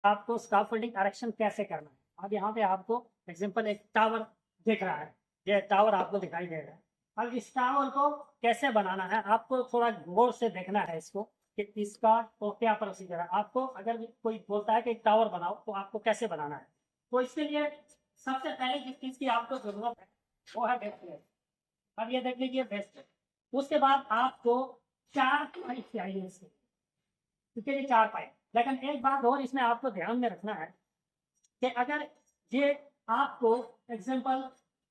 आपको scaffolding erection कैसे करना है। अब यहाँ पे आपको एग्जांपल एक टावर दिख रहा है, ये टावर आपको दिखाई दे रहा है। अब इस टावर को कैसे बनाना है आपको थोड़ा गौर से देखना है इसको कि इसका तो क्या प्रोसीजर है। आपको अगर कोई बोलता है कि एक टावर बनाओ तो आपको कैसे बनाना है, तो इसके लिए सबसे पहले जिस चीज़ की आपको जरूरत है वो है बेस प्लेट। अब ये देख लीजिए बेस प्लेट। उसके बाद आपको 4 पाइप चाहिए इसके, ठीक है, ये 4 पाइप। लेकिन एक बात और इसमें आपको ध्यान में रखना है कि अगर ये आपको एग्जांपल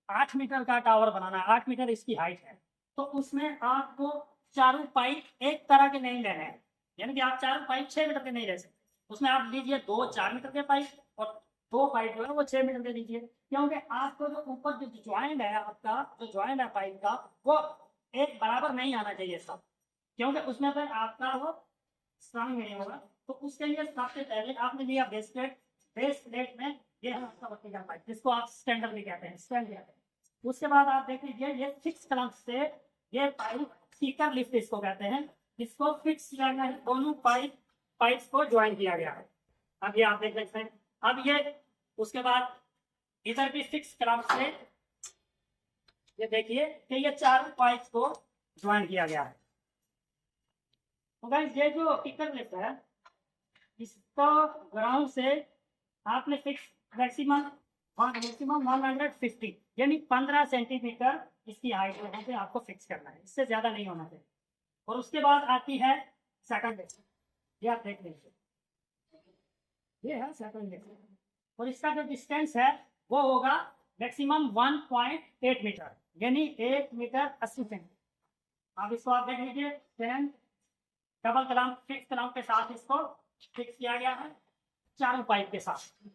8 मीटर का टावर बनाना है, 8 मीटर इसकी हाइट है, तो उसमें आपको चारों पाइप एक तरह के नहीं लेने हैं। यानी कि आप चारों पाइप 6 मीटर के नहीं ले सकते, उसमें आप लीजिए 2 4 मीटर के पाइप और 2 पाइप जो है वो 6 मीटर के लीजिए। क्योंकि आपको जो ऊपर जो ज्वाइंट है, आपका जो ज्वाइंट है पाइप का, वो एक बराबर नहीं आना चाहिए सब, क्योंकि उसमें फिर आपका वो स्ट्रांग नहीं होगा। तो उसके लिए सबसे पहले आपने लिया बेस प्लेट। बेस प्लेट में ये है आपका वर्टिकल पाइप, जिसको आप स्टैंडर भी कहते हैं, स्टैंड कहते हैं। उसके बाद आप देख लीजिए ये फिक्स क्लम्प से ये पाइप सीकर लिफ्ट इसको कहते हैं, इसको फिक्स किया गया है, दोनों पाइप्स को ज्वाइन किया गया है। अब ये आप देख सकते हैं। अब ये उसके बाद इधर भी फिक्स क्लम्प से ये देखिए कि ये चारों पाइप्स को ज्वाइन किया गया है। तो गाइस ये जो पिकर लिफ्ट है इसको ग्राउंड से आपने फिक्स मैक्सिमम 150 यानी 15 सेंटीमीटर इसकी हाइट यहाँ पे आपको फिक्स करना है, इससे ज्यादा नहीं होना चाहिए। और उसके बाद आती है सेकंड लिफ्ट, ये आप देख लीजिए, ये है सेकंड लिफ्ट। और इसका जो डिस्टेंस है वो होगा मैक्सिमम 1.8 मीटर, यानी 1 मीटर 80 सेंटीमीटर। अब इसको आप देख लीजिए, डबल क्लम्प फिक्स क्लम्प के साथ इसको फिक्स किया गया है चारों पाइप के साथ।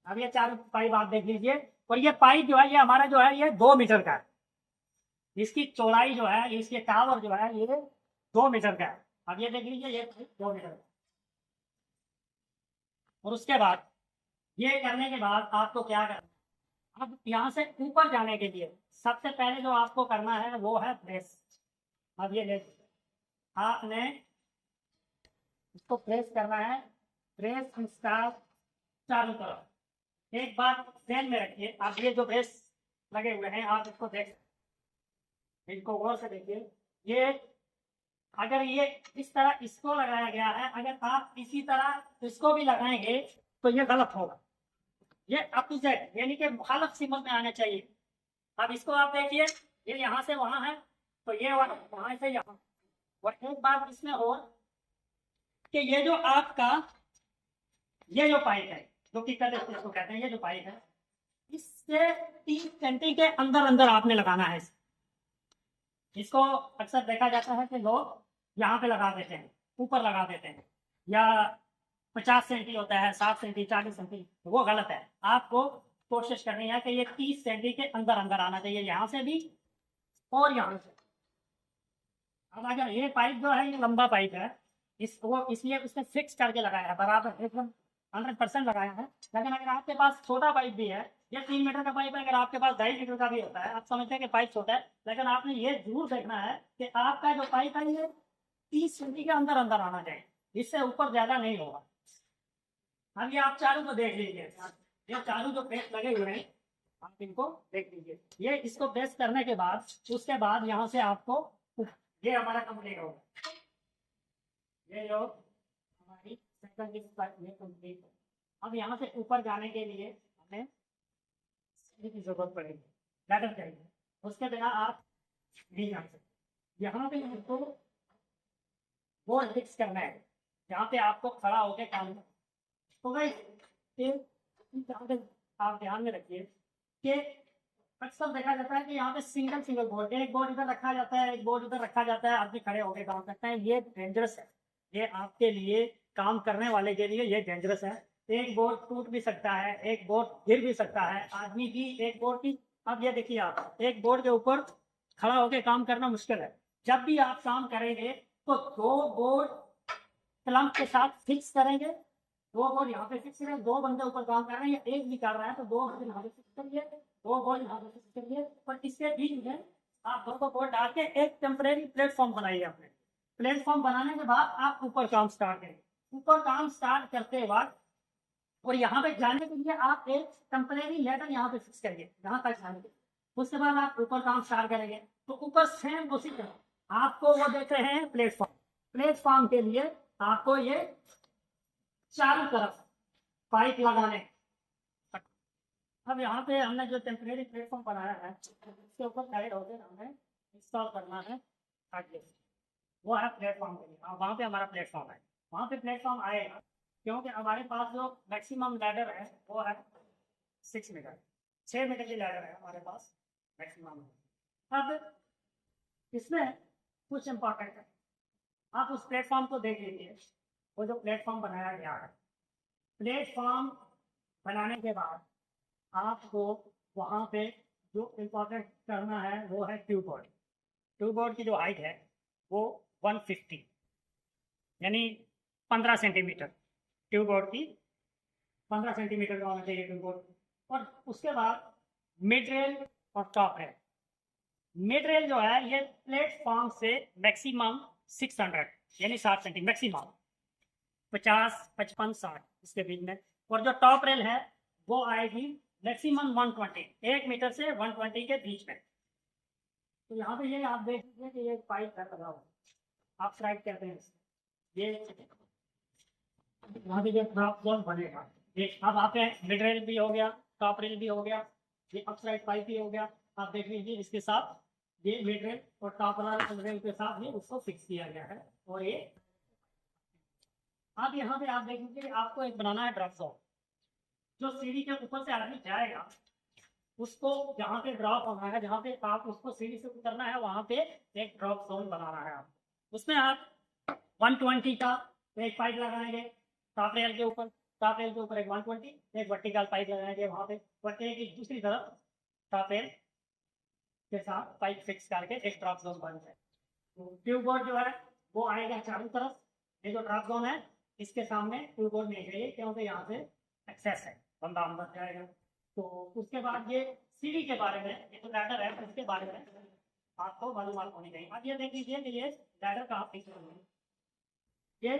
अब ये चारों पाइप आप देख लीजिए, और ये पाइप जो है ये हमारा जो है ये 2 मीटर का है, इसकी चौड़ाई जो है, इसके टावर जो है ये 2 मीटर का है। अब ये देख लीजिए ये 2 मीटर का। और उसके बाद ये करने के बाद आपको क्या करना है, अब यहाँ से ऊपर जाने के लिए सबसे पहले जो आपको करना है वो है प्रेस। अब ये आपने इसको प्रेस करना है, प्रेस इसका चारों तरफ। एक बात ध्यान में रखिए, आप ये जो प्रेस लगे हुए हैं आप इसको देख, इनको गौर से देखिए। ये अगर ये इस तरह इसको लगाया गया है, अगर आप इसी तरह इसको भी लगाएंगे तो ये गलत होगा, ये अपोजिट यानी कि मुखालिफ सिंबल में आना चाहिए। अब इसको आप देखिए, ये यहाँ से वहां है तो ये वहां से यहाँ। और एक बात इसमें और कि ये जो आपका ये जो पाइप है जो कि इसको कहते हैं, ये जो पाइप है इससे 3 सेंटी के अंदर अंदर आपने लगाना है। इसको अक्सर देखा जाता है कि लोग यहाँ पे लगा देते हैं, ऊपर लगा देते हैं, या 50 सेंटी होता है, 60 सेंटी 40 सेंटी, वो गलत है। आपको कोशिश करनी है कि ये 30 सेंटी के अंदर अंदर आना चाहिए, यहाँ से भी और यहाँ से। अब अगर ये पाइप जो है ये लंबा पाइप है, इसको इसलिए उसने फिक्स करके लगाया है, बराबर एकदम 100% लगाया है। लेकिन अगर आपके पास छोटा पाइप भी है, ये 3 मीटर का पाइप है, अगर आपके पास 2.5 मीटर का भी होता है, आप समझते हैं कि पाइप छोटा है, लेकिन आपने ये जरूर देखना है कि आपका जो पाइप है ये 30 सेंटी के अंदर अंदर आना चाहिए, इससे ऊपर ज्यादा नहीं होगा। अब ये आप चारों को देख लीजिए, ये चारों जो प्रेस लगे हुए हैं आप इनको देख लीजिए। ये इसको प्रेस करने के बाद उसके बाद यहाँ से आपको ये हमारा कंप्लीट होगा, ये जो हमारी सेकंड ये कंप्लीट। अब यहाँ से ऊपर जाने के लिए हमें सीढ़ी की जरूरत पड़ेगी, लैडर चाहिए, उसके बिना आप नहीं जा सकते। यहाँ पे आपको बोर्ड फिक्स करना है, जहाँ पे आपको खड़ा होकर काम करना। तो भाई आप ध्यान में रखिए कि अक्सर देखा जाता है कि यहाँ पे सिंगल बोर्ड, एक बोर्ड इधर रखा जाता है, एक बोर्ड उधर रखा जाता है, आदमी खड़े होकर काम करते हैं, ये डेंजरस है। ये आपके लिए, काम करने वाले के लिए ये डेंजरस है। एक बोर्ड टूट भी सकता है, एक बोर्ड गिर भी सकता है, आदमी भी एक बोर्ड की। अब ये देखिए, आप एक बोर्ड के ऊपर खड़ा होकर काम करना मुश्किल है। जब भी आप काम करेंगे तो 2 बोर्ड क्लम्प के साथ फिक्स करेंगे, 2 बोर्ड यहाँ पे फिक्स करेंगे, 2 बंदे ऊपर काम कर रहे हैं या एक भी कर रहा है तो 2 बंदे यहाँ पे फिक्स करिए, 2 बोर्ड यहाँ पे फिक्स करिए। पर इसके बीच में आप 2 बोर्ड डाल के एक टेम्परेरी प्लेटफॉर्म बनाइए। अपने प्लेटफॉर्म बनाने के बाद आप ऊपर काम स्टार्ट करें। ऊपर काम स्टार्ट करते वक्त और यहाँ पे जाने के लिए आप एक टेम्परेरी लेटर यहाँ पे फिक्स करिए यहाँ तक जाने के लिए। उसके बाद आप ऊपर काम स्टार्ट करेंगे तो ऊपर सेम उसी तरह आपको वो देख रहे हैं प्लेटफॉर्म। प्लेटफॉर्म के लिए आपको ये चारों तरफ पाइप लगाने। अब यहाँ पे हमने जो टेम्परेरी प्लेटफॉर्म बनाया है उसके ऊपर साइड होकर हमें इंस्टॉल करना है आगे, वो है प्लेटफॉर्म के लिए। वहाँ पे हमारा प्लेटफॉर्म है, वहाँ पे प्लेटफॉर्म आएगा क्योंकि हमारे पास जो मैक्सिमम लैडर है वो है 6 मीटर, 6 मीटर की लैडर है हमारे पास मैक्सिमम। अब इसमें कुछ इम्पोर्टेंट है, आप उस प्लेटफॉर्म को देख लीजिए। वो जो प्लेटफॉर्म बनाया गया है, प्लेटफॉर्म बनाने के बाद आपको वहाँ पे जो इम्पोर्टेंट करना है वो है ट्यूब बोर्ड। ट्यूब बोर्ड की जो हाइट है वो 150 यानी 15 सेंटीमीटर, ट्यूब बोर्ड की 15 सेंटीमीटर का होना चाहिए ट्यूब बोर्ड। और उसके बाद मिड रेल और टॉप रेल। मिड रेल जो है ये प्लेटफॉर्म से मैक्सिमम 600 यानी 60 सेंटीमीटर मैक्सिमम, 50, 55, 60 इसके बीच में। और जो टॉप रेल है वो आएगी मैक्सिमम 120, 1 मीटर से 120 के बीच में। तो यहाँ पे ये आप देख लीजिए कि ये पाइप है लगा हुआ, आप स्लाइड कहते हैं ये वहाँ पे जो ड्रॉप जोन बनेगा। ये अब आप मिड रेल भी हो गया, टॉप रेल भी हो गया, ये अपसाइड पाइप भी हो गया। आप देख लीजिए इसके साथ ये मिड रेल और टॉप रेल के साथ ही उसको फिक्स किया गया है। और ये अब यहाँ पे आप देख लीजिए आपको एक बनाना है ड्रॉप जोन। जो सीढ़ी के ऊपर से आदमी जाएगा उसको जहाँ पे ड्रॉप होना है, जहाँ पे आप उसको सीढ़ी से उतरना है वहाँ पे एक ड्रॉप जोन बनाना है आप। उसमें आप 120 का एक पाइप लगाएंगे टॉप रेल के ऊपर, टॉप रेल के ऊपर एक 120 एक वर्टिकल पाइप लगाएंगे वहाँ पे, वर्टिकल की दूसरी तरफ टॉप रेल के साथ पाइप फिक्स करके एक ड्रॉप जोन बन जाए। तो ट्यूब बोर्ड जो है वो आएगा चारों तरफ। ये जो ड्रॉप जोन है इसके सामने ट्यूब बोर्ड नहीं चाहिए क्योंकि यहाँ से एक्सेस है, बंदा अंदर जाएगा। तो उसके बाद ये सीढ़ी के बारे में, ये जो लैडर है उसके बारे में आपको मालूमात होनी चाहिए। अब ये देख लीजिए कि ये लैडर का आप फिक्स करेंगे, ये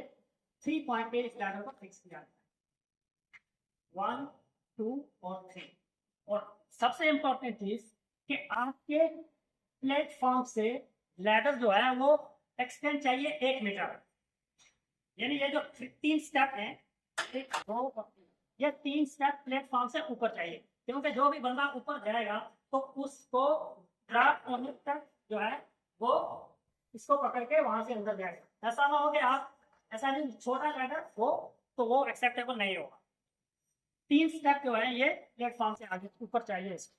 3 पॉइंट पे इस लैडर को फिक्स किया जाता है, 1, 2 और 3। और सबसे इंपॉर्टेंट चीज कि आपके प्लेटफॉर्म से लैडर जो है वो एक्सटेंड चाहिए 1 मीटर। यानी ये जो 3 स्टेप है, 1, 2, ये 3 स्टेप प्लेटफॉर्म से ऊपर चाहिए क्योंकि जो भी बंदा ऊपर जाएगा तो उसको ड्राफ्ट होने तक जो है वो इसको पकड़ के वहां से अंदर जाएगा। ऐसा ना हो कि आप ऐसा नहीं छोटा लैडर हो तो वो एक्सेप्टेबल नहीं होगा। 3 स्टेप जो है ये प्लेटफॉर्म से आगे ऊपर चाहिए इसको।